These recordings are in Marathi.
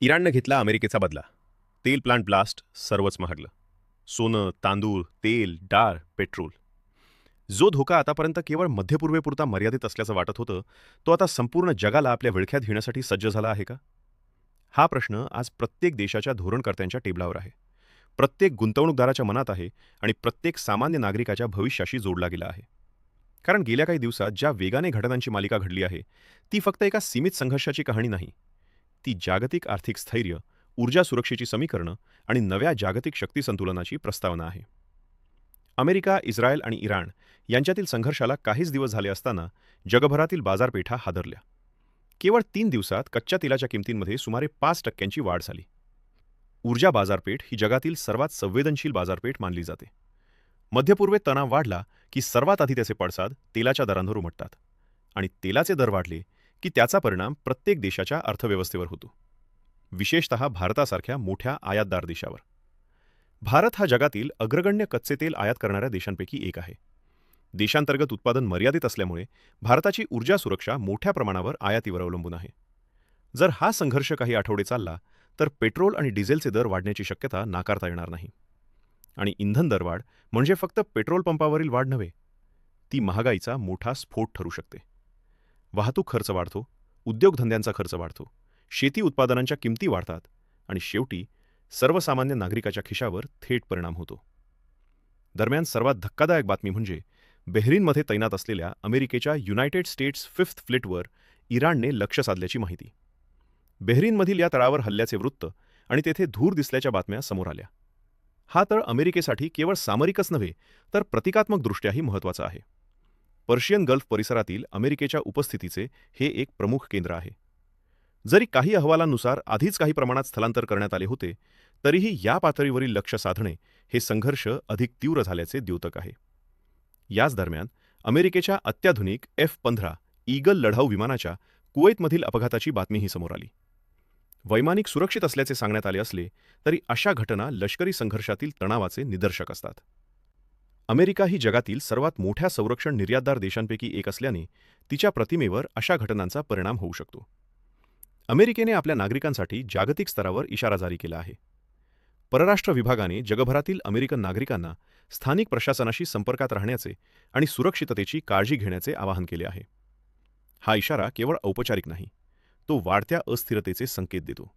इराणनं घेतला अमेरिकेचा बदला. तेल प्लांट ब्लास्ट, सर्वच महागलं. सोनं, तांदूळ, तेल, डाळ, पेट्रोल. जो धोका आतापर्यंत केवळ मध्यपूर्वेपुरता मर्यादित असल्याचं वाटत होतं, तो आता संपूर्ण जगाला आपल्या विळख्यात घेण्यासाठी सज्ज झाला आहे का? हा प्रश्न आज प्रत्येक देशाच्या धोरणकर्त्यांच्या टेबलावर आहे. प्रत्येक गुंतवणूकदाराच्या मनात आहे आणि प्रत्येक सामान्य नागरिकाच्या भविष्याशी जोडला गेला आहे. कारण गेल्या काही दिवसात ज्या वेगाने घटनांची मालिका घडली आहे, ती फक्त एका सीमित संघर्षाची कहाणी नाही. ती जागतिक आर्थिक स्थैर्य, ऊर्जा सुरक्षेची समीकरणं आणि नव्या जागतिक शक्ती संतुलनाची प्रस्तावना आहे. अमेरिका, इस्रायल आणि इराण यांच्यातील संघर्षाला काहीच दिवस झाले असताना जगभरातील बाजारपेठा हादरल्या. केवळ 3 दिवसात कच्च्या तेलाच्या किमतींमध्ये सुमारे 5% वाढ झाली. ऊर्जा बाजारपेठ ही जगातील सर्वात संवेदनशील बाजारपेठ मानली जाते. मध्यपूर्वेत तणाव वाढला की सर्वात आधी त्याचे पडसाद तेलाच्या दरांवर उमटतात. आणि तेलाचे दर वाढले की त्याचा परिणाम प्रत्येक देशाच्या अर्थव्यवस्थेवर होतो, विशेषतः भारतासारख्या मोठ्या आयातदार देशावर. भारत हा जगातील अग्रगण्य कच्चे तेल आयात करणाऱ्या देशांपैकी एक आहे. देशांतर्गत उत्पादन मर्यादित असल्यामुळे भारताची ऊर्जा सुरक्षा मोठ्या प्रमाणावर आयातीवर अवलंबून आहे. जर हा संघर्ष काही आठवडे चालला तर पेट्रोल आणि डिझेलचे दर वाढण्याची शक्यता नाकारता येणार नाही. आणि इंधन दरवाढ म्हणजे फक्त पेट्रोल पंपावरील वाढ नव्हे, ती महागाईचा मोठा स्फोट ठरू शकते. वाहतूक खर्च वाढतो, उद्योगधंद्यांचा खर्च वाढतो, शेती उत्पादनांच्या किमती वाढतात आणि शेवटी सर्वसामान्य नागरिकाच्या खिशावर थेट परिणाम होतो. दरम्यान सर्वात धक्कादायक बातमी म्हणजे बहरीनमध्ये तैनात असलेल्या अमेरिकेच्या युनायटेड स्टेट्स फिफ्थ फ्लीटवर इराणने लक्ष साधल्याची माहिती. बहरीनमधील या तळावर हल्ल्याचे वृत्त आणि तेथे धूर दिसल्याच्या बातम्या समोर आल्या. हा तळ अमेरिकेसाठी केवळ सामरिकच नव्हे तर प्रतिकात्मकदृष्ट्याही महत्त्वाचा आहे. पर्शियन गल्फ परिसरातील अमेरिकेच्या उपस्थितीचे हे एक प्रमुख केंद्र आहे. जरी काही अहवालांनुसार आधीच काही प्रमाणात स्थलांतर करण्यात आले होते, तरीही या पातळीवरील लक्ष साधणे हे संघर्ष अधिक तीव्र झाल्याचे द्योतक आहे. याच दरम्यान अमेरिकेच्या अत्याधुनिक F-15 ईगल लढाऊ विमानाच्या कुवैतमधील अपघाताची बातमीही समोर आली. वैमानिक सुरक्षित असल्याचे सांगण्यात आले असले तरी अशा घटना लष्करी संघर्षातील तणावाचे निदर्शक असतात. अमेरिका ही जगातील सर्वात मोठ्या संरक्षण निर्यातदार देशांपैकी एक असल्याने तिच्या प्रतिमेवर अशा घटनांचा परिणाम होऊ शकतो. अमेरिकेने आपल्या नागरिकांसाठी जागतिक स्तरावर इशारा जारी केला आहे. परराष्ट्र विभागाने जगभरातील अमेरिकन नागरिकांना स्थानिक प्रशासनाशी संपर्कात राहण्याचे आणि सुरक्षिततेची काळजी घेण्याचे आवाहन केले आहे. हा इशारा केवळ औपचारिक नाही, तो वाढत्या अस्थिरतेचे संकेत देतो.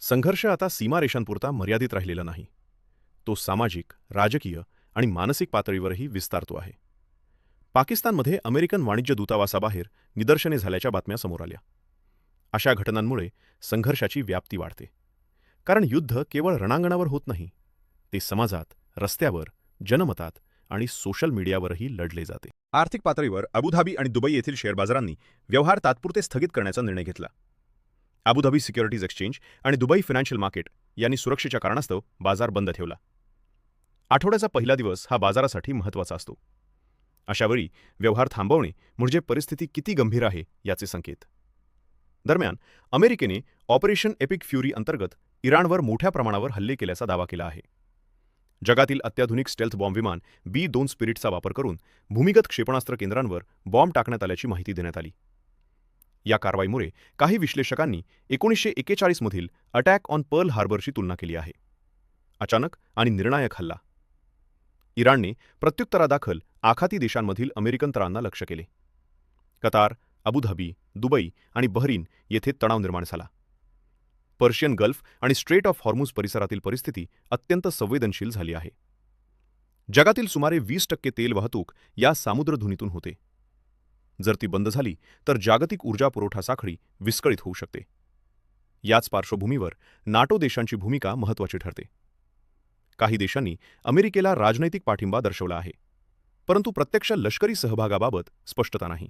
संघर्ष आता सीमारेषांपुरता मर्यादित राहिलेला नाही, तो सामाजिक, राजकीय आणि मानसिक पातळीवरही विस्तारतो आहे. पाकिस्तानमध्ये अमेरिकन वाणिज्य दूतावासाबाहेर निदर्शने झाल्याच्या बातम्या समोर आल्या. अशा घटनांमुळे संघर्षाची व्याप्ती वाढते. कारण युद्ध केवळ रणांगणावर होत नाही, ते समाजात, रस्त्यावर, जनमतात आणि सोशल मीडियावरही लढले जाते. आर्थिक पातळीवर अबुधाबी आणि दुबई येथील शेअर बाजारांनी व्यवहार तात्पुरते स्थगित करण्याचा निर्णय घेतला. अबुधाबी सिक्युरिटीज एक्सचेंज आणि दुबई फायनान्शियल मार्केट यांनी सुरक्षेच्या कारणास्तव बाजार बंद ठेवला. आठवड्याचा पहिला दिवस हा बाजारासाठी महत्त्वाचा असतो. अशावेळी व्यवहार थांबवणे म्हणजे परिस्थिती किती गंभीर आहे याचे संकेत. दरम्यान अमेरिकेने ऑपरेशन एपिक फ्युरी अंतर्गत इराणवर मोठ्या प्रमाणावर हल्ले केल्याचा दावा केला आहे. जगातील अत्याधुनिक स्टेल्थ बॉम्ब विमान B-2 स्पिरिटचा वापर करून भूमिगत क्षेपणास्त्र केंद्रांवर बॉम्ब टाकण्यात आल्याची माहिती देण्यात आली. या कारवाईमुळे काही विश्लेषकांनी 1941 मधील अटॅक ऑन पर्ल हार्बरची तुलना केली आहे. अचानक आणि निर्णायक हल्ला. इराणने प्रत्युत्तरादाखल आखाती देशांमधील अमेरिकन तळांना लक्ष्य केले. कतार, अबुधाबी, दुबई आणि बहरीन येथे तणाव निर्माण झाला. पर्शियन गल्फ आणि स्ट्रेट ऑफ हॉर्मुझ परिसरातील परिस्थिती अत्यंत संवेदनशील झाली आहे. जगातील सुमारे 20% तेल वाहतूक या सामुद्रधुनीतून होते. जर ती बंद झाली तर जागतिक ऊर्जा पुरवठा साखळी विस्कळीत होऊ शकते. याच पार्श्वभूमीवर नाटो देशांची भूमिका महत्त्वाची ठरते. काही देशांनी अमेरिकेला राजनैतिक पाठिंबा दर्शवला आहे, परंतु प्रत्यक्ष लष्करी सहभागाबाबत स्पष्टता नाही.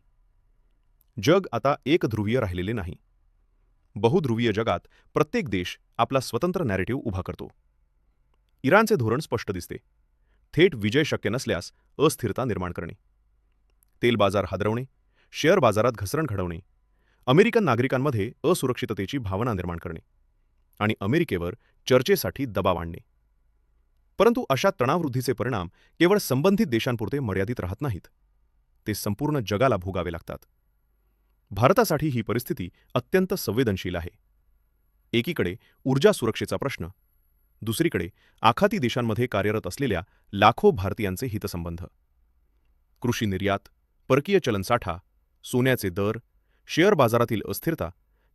जग आता एकध्रुवीय राहिलेले नाही. बहुध्रुवीय जगात प्रत्येक देश आपला स्वतंत्र नॅरेटिव्ह उभा करतो. इराणचे धोरण स्पष्ट दिसते. थेट विजय शक्य नसल्यास अस्थिरता निर्माण करणे, तेल बाजार हादरवणे, शेअर बाजारात घसरण घडवणे, अमेरिकन नागरिकांमध्ये असुरक्षिततेची भावना निर्माण करणे आणि अमेरिकेवर चर्चेसाठी दबाव आणणे. परंतु अशा तणाववृद्धीचे परिणाम केवळ संबंधित देशांपुरते मर्यादित राहत नाहीत, ते संपूर्ण जगाला भोगावे लागतात. भारतासाठी ही परिस्थिती अत्यंत संवेदनशील आहे. एकीकडे ऊर्जा सुरक्षेचा प्रश्न, दुसरीकडे आखाती देशांमध्ये कार्यरत असलेल्या लाखो भारतीयांचे हितसंबंध. कृषी निर्यात, परकीय चलनसाठा, सोन्याचे दर, शेअर बाजारातील अस्थिरता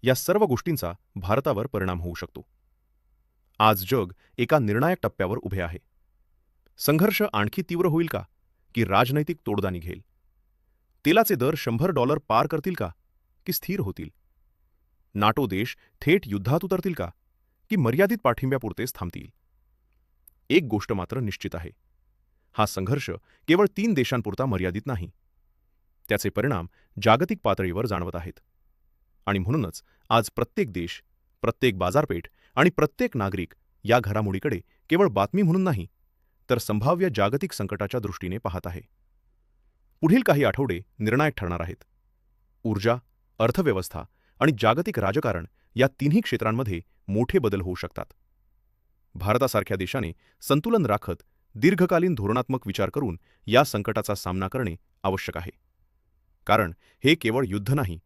या सर्व गोष्टींचा भारतावर परिणाम होऊ शकतो. आज जग एका निर्णायक टप्प्यावर उभे आहे. संघर्ष आणखी तीव्र होईल का, की राजनैतिक तोडगा निघेल? तेलाचे दर $100 पार करतील का, की स्थिर होतील? नाटो देश थेट युद्धात उतरतील का, की मर्यादित पाठिंब्यापुरतेच थांबतील? एक गोष्ट मात्र निश्चित आहे. हा संघर्ष केवळ 3 देशांपुरता मर्यादित नाही. त्याचे परिणाम जागतिक पातळीवर जाणवत आहेत. आणि म्हणूनच आज प्रत्येक देश, प्रत्येक बाजारपेठ आणि प्रत्येक नागरिक या घडामोडीकडे केवळ बातमी म्हणून नाही, तर संभाव्य जागतिक संकटाच्या दृष्टीने पाहत आहे. पुढील काही आठवडे निर्णायक ठरणार आहेत. ऊर्जा, अर्थव्यवस्था आणि जागतिक राजकारण या तिन्ही क्षेत्रांमध्ये मोठे बदल होऊ शकतात. भारतासारख्या देशाने संतुलन राखत दीर्घकालीन धोरणात्मक विचार करून या संकटाचा सामना करणे आवश्यक आहे. कारण हे केवळ युद्ध नाही,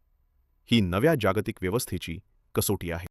ही नव्या जागतिक व्यवस्थेची कसोटी आहे.